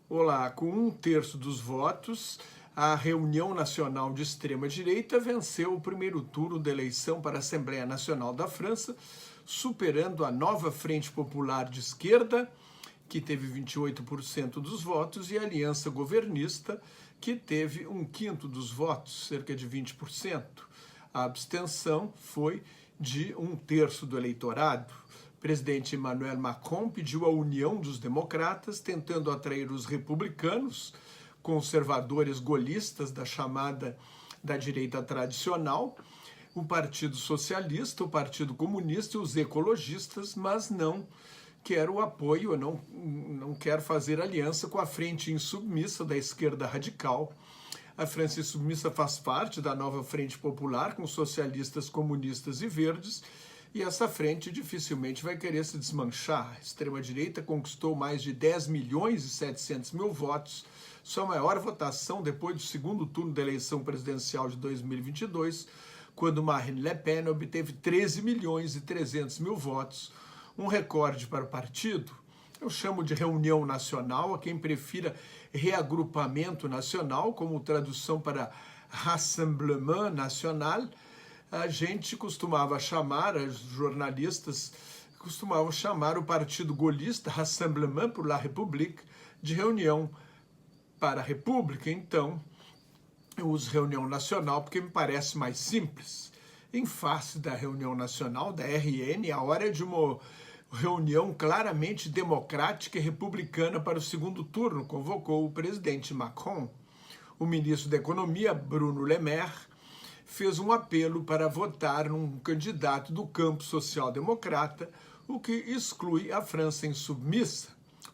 Olá, com um terço dos votos, a Reunião Nacional de Extrema-Direita venceu o primeiro turno da eleição para a Assembleia Nacional da França, superando a nova Frente Popular de Esquerda, que teve 28% dos votos, e a Aliança Governista, que teve um quinto dos votos, cerca de 20%. A abstenção foi de um terço do eleitorado. O presidente Emmanuel Macron pediu a união dos democratas, tentando atrair os republicanos, conservadores gaullistas da chamada da direita tradicional, o Partido Socialista, o Partido Comunista e os ecologistas, mas não quer o apoio, não quer fazer aliança com a Frente Insubmissa da esquerda radical. A Frente Insubmissa faz parte da nova Frente Popular, com socialistas, comunistas e verdes, e essa frente dificilmente vai querer se desmanchar. A extrema-direita conquistou mais de 10 milhões e 700 mil votos, sua maior votação depois do segundo turno da eleição presidencial de 2022, quando Marine Le Pen obteve 13 milhões e 300 mil votos, um recorde para o partido. Eu chamo de reunião nacional, a quem prefira reagrupamento nacional, como tradução para Rassemblement National. A gente costumava chamar, os jornalistas costumavam chamar o partido gaullista, Rassemblement pour la République, de reunião para a República. Então, eu uso reunião nacional porque me parece mais simples. Em face da reunião nacional, da RN, a hora é de uma reunião claramente democrática e republicana para o segundo turno, convocou o presidente Macron. O ministro da Economia, Bruno Le Maire, fez um apelo para votar num candidato do campo social-democrata, o que exclui a França insubmissa.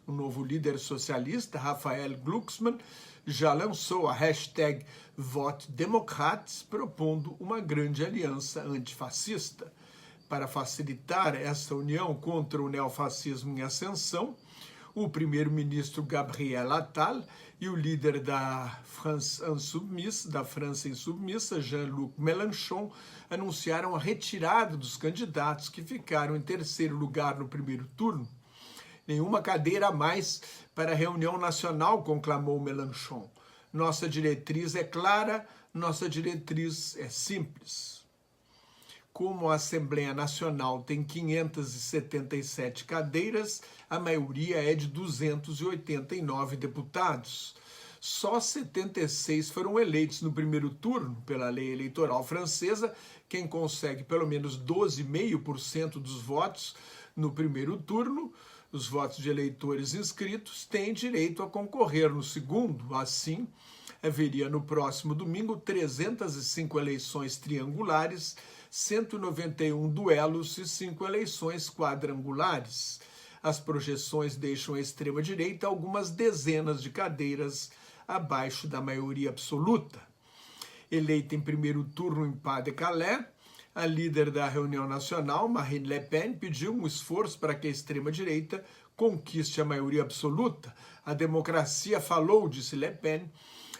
O novo líder socialista, Raphael Glucksmann, já lançou a hashtag Vote Démocrates, propondo uma grande aliança antifascista. Para facilitar essa união contra o neofascismo em ascensão, o primeiro-ministro Gabriel Attal e o líder da França Insubmissa, Jean-Luc Mélenchon, anunciaram a retirada dos candidatos que ficaram em terceiro lugar no primeiro turno. Nenhuma cadeira a mais para a reunião nacional, conclamou Mélenchon. Nossa diretriz é clara, nossa diretriz é simples. Como a Assembleia Nacional tem 577 cadeiras, a maioria é de 289 deputados. Só 76 foram eleitos no primeiro turno pela lei eleitoral francesa. Quem consegue pelo menos 12,5% dos votos no primeiro turno, os votos de eleitores inscritos, tem direito a concorrer no segundo. Assim, haveria no próximo domingo 305 eleições triangulares, 191 duelos e 5 eleições quadrangulares. As projeções deixam a extrema-direita algumas dezenas de cadeiras abaixo da maioria absoluta. Eleita em primeiro turno em Pas-de-Calais, a líder da reunião nacional, Marine Le Pen, pediu um esforço para que a extrema-direita conquiste a maioria absoluta. A democracia falou, disse Le Pen,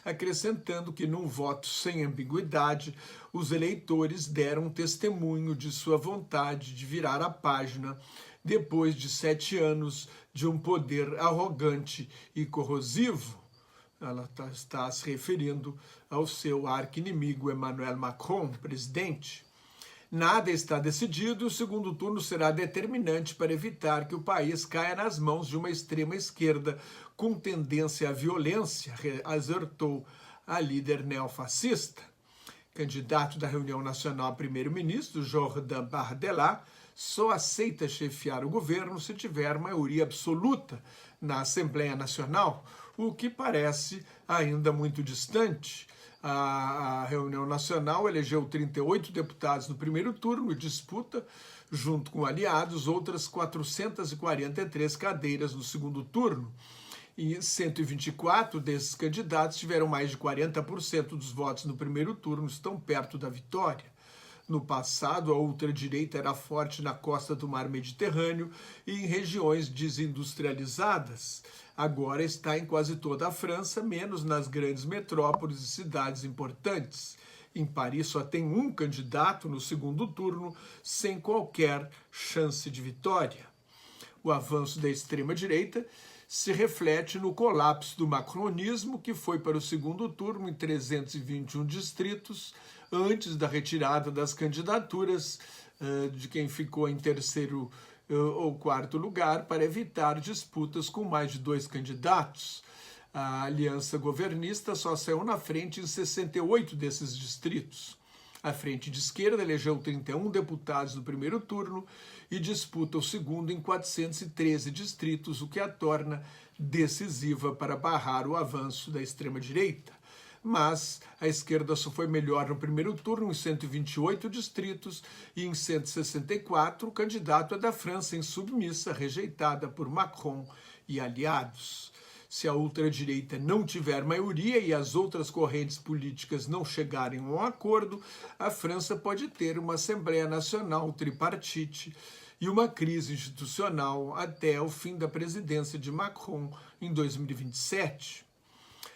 acrescentando que num voto sem ambiguidade, os eleitores deram testemunho de sua vontade de virar a página depois de 7 anos de um poder arrogante e corrosivo. Ela está se referindo ao seu arqui-inimigo Emmanuel Macron, presidente. Nada está decidido e o segundo turno será determinante para evitar que o país caia nas mãos de uma extrema-esquerda com tendência à violência, alertou a líder neofascista. Candidato da reunião nacional a primeiro-ministro, Jordan Bardella, só aceita chefiar o governo se tiver maioria absoluta na Assembleia Nacional, o que parece ainda muito distante. A reunião nacional elegeu 38 deputados no primeiro turno e disputa, junto com aliados, outras 443 cadeiras no segundo turno. E 124 desses candidatos tiveram mais de 40% dos votos no primeiro turno, estão perto da vitória. No passado, a ultradireita era forte na costa do mar Mediterrâneo e em regiões desindustrializadas. Agora está em quase toda a França, menos nas grandes metrópoles e cidades importantes. Em Paris só tem um candidato no segundo turno, sem qualquer chance de vitória. o avanço da extrema-direita se reflete no colapso do macronismo, que foi para o segundo turno em 321 distritos, antes da retirada das candidaturas de quem ficou em terceiro ou quarto lugar, para evitar disputas com mais de 2 candidatos. A aliança governista só saiu na frente em 68 desses distritos. A frente de esquerda elegeu 31 deputados no primeiro turno e disputa o segundo em 413 distritos, o que a torna decisiva para barrar o avanço da extrema-direita. Mas a esquerda só foi melhor no primeiro turno em 128 distritos e em 164 o candidato é da França insubmissa, rejeitada por Macron e aliados. Se a ultradireita não tiver maioria e as outras correntes políticas não chegarem a um acordo, a França pode ter uma Assembleia Nacional tripartite e uma crise institucional até o fim da presidência de Macron em 2027.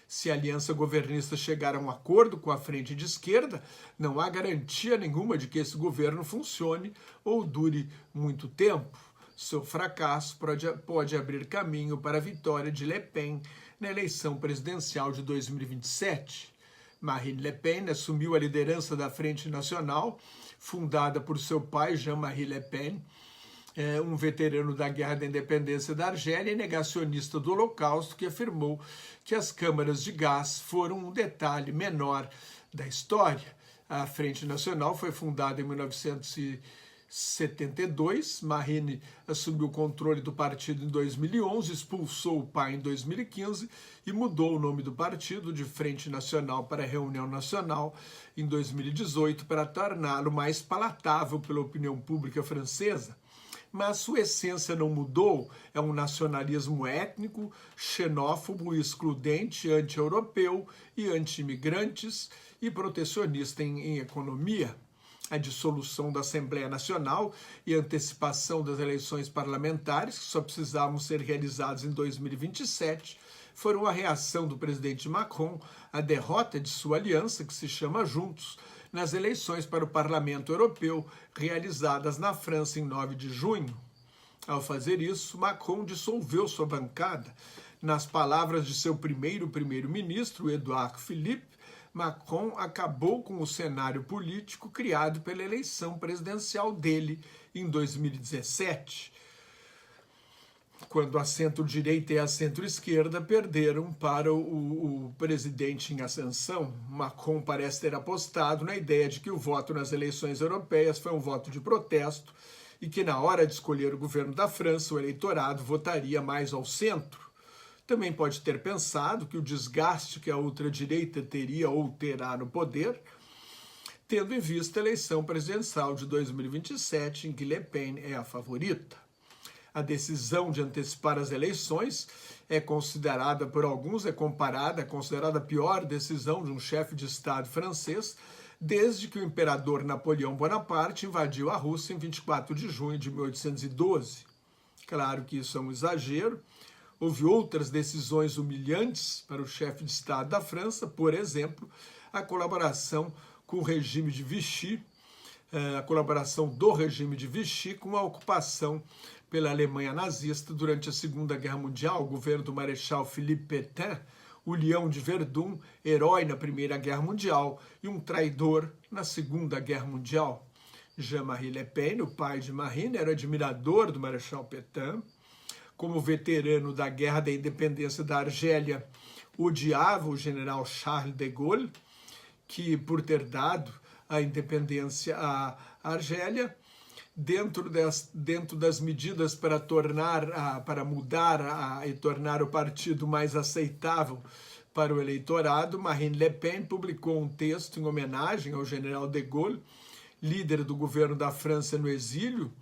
Se a aliança governista chegar a um acordo com a frente de esquerda, não há garantia nenhuma de que esse governo funcione ou dure muito tempo. Seu fracasso pode abrir caminho para a vitória de Le Pen na eleição presidencial de 2027. Marine Le Pen assumiu a liderança da Frente Nacional, fundada por seu pai, Jean-Marie Le Pen, um veterano da Guerra da Independência da Argélia e negacionista do Holocausto, que afirmou que as câmaras de gás foram um detalhe menor da história. A Frente Nacional foi fundada em 1972, Marine assumiu o controle do partido em 2011, expulsou o pai em 2015 e mudou o nome do partido de Frente Nacional para Reunião Nacional em 2018 para torná-lo mais palatável pela opinião pública francesa. Mas sua essência não mudou, é um nacionalismo étnico, xenófobo, excludente, anti-europeu e anti-imigrantes e protecionista em economia. A dissolução da Assembleia Nacional e a antecipação das eleições parlamentares, que só precisavam ser realizadas em 2027, foram a reação do presidente Macron à derrota de sua aliança, que se chama Juntos, nas eleições para o Parlamento Europeu realizadas na França em 9 de junho. Ao fazer isso, Macron dissolveu sua bancada. Nas palavras de seu primeiro-ministro, Edouard Philippe, Macron acabou com o cenário político criado pela eleição presidencial dele em 2017, quando a centro-direita e a centro-esquerda perderam para o presidente em ascensão. Macron parece ter apostado na ideia de que o voto nas eleições europeias foi um voto de protesto e que na hora de escolher o governo da França, o eleitorado votaria mais ao centro. Também pode ter pensado que o desgaste que a ultradireita teria ou terá no poder, tendo em vista a eleição presidencial de 2027, em que Le Pen é a favorita. A decisão de antecipar as eleições é considerada por alguns, considerada a pior decisão de um chefe de Estado francês desde que o imperador Napoleão Bonaparte invadiu a Rússia em 24 de junho de 1812. Claro que isso é um exagero. Houve outras decisões humilhantes para o chefe de Estado da França, por exemplo, a colaboração com o regime de Vichy, a colaboração do regime de Vichy com a ocupação pela Alemanha nazista durante a Segunda Guerra Mundial. O governo do Marechal Philippe Pétain, o Leão de Verdun, herói na Primeira Guerra Mundial e um traidor na Segunda Guerra Mundial. Jean-Marie Le Pen, o pai de Marine, era admirador do Marechal Pétain. Como veterano da Guerra da Independência da Argélia, odiava o general Charles de Gaulle, que, por ter dado a independência à Argélia, dentro das medidas para mudar e tornar o partido mais aceitável para o eleitorado, Marine Le Pen publicou um texto em homenagem ao general de Gaulle, líder do governo da França no exílio,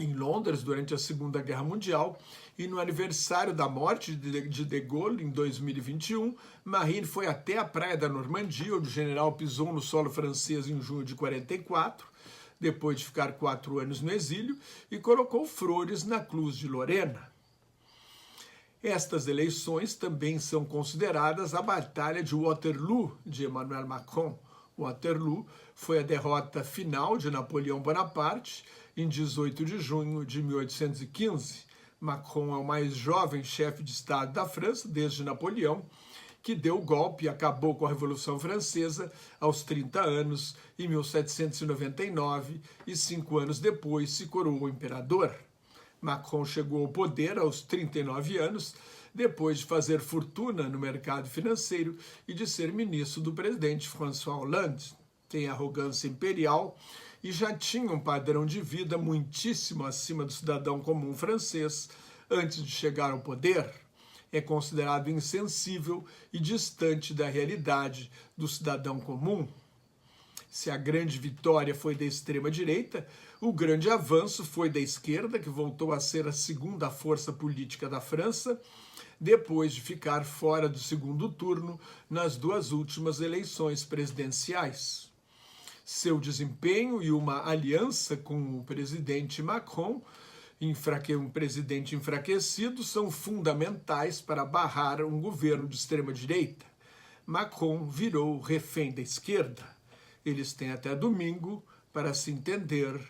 em Londres durante a Segunda Guerra Mundial, e no aniversário da morte de Gaulle, em 2021, Marine foi até a praia da Normandia, onde o general pisou no solo francês em junho de 44, depois de ficar 4 anos no exílio, e colocou flores na Cruz de Lorena. Estas eleições também são consideradas a Batalha de Waterloo de Emmanuel Macron. Waterloo foi a derrota final de Napoleão Bonaparte em 18 de junho de 1815. Macron é o mais jovem chefe de Estado da França desde Napoleão, que deu o golpe e acabou com a Revolução Francesa aos 30 anos, em 1799, e 5 anos depois se coroou imperador. Macron chegou ao poder aos 39 anos, depois de fazer fortuna no mercado financeiro e de ser ministro do presidente François Hollande. Tem arrogância imperial e já tinha um padrão de vida muitíssimo acima do cidadão comum francês antes de chegar ao poder. É considerado insensível e distante da realidade do cidadão comum. Se a grande vitória foi da extrema-direita, o grande avanço foi da esquerda, que voltou a ser a segunda força política da França, depois de ficar fora do segundo turno nas 2 últimas eleições presidenciais. Seu desempenho e uma aliança com o presidente Macron, um presidente enfraquecido, são fundamentais para barrar um governo de extrema-direita. Macron virou refém da esquerda. Eles têm até domingo para se entender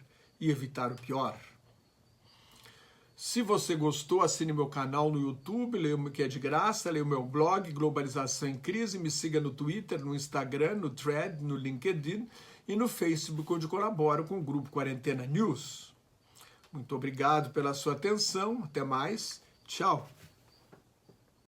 e evitar o pior. Se você gostou, assine meu canal no YouTube, leia o que é de graça, leia o meu blog, Globalização em Crise, me siga no Twitter, no Instagram, no Thread, no LinkedIn e no Facebook, onde colaboro com o Grupo Quarentena News. Muito obrigado pela sua atenção, até mais, tchau!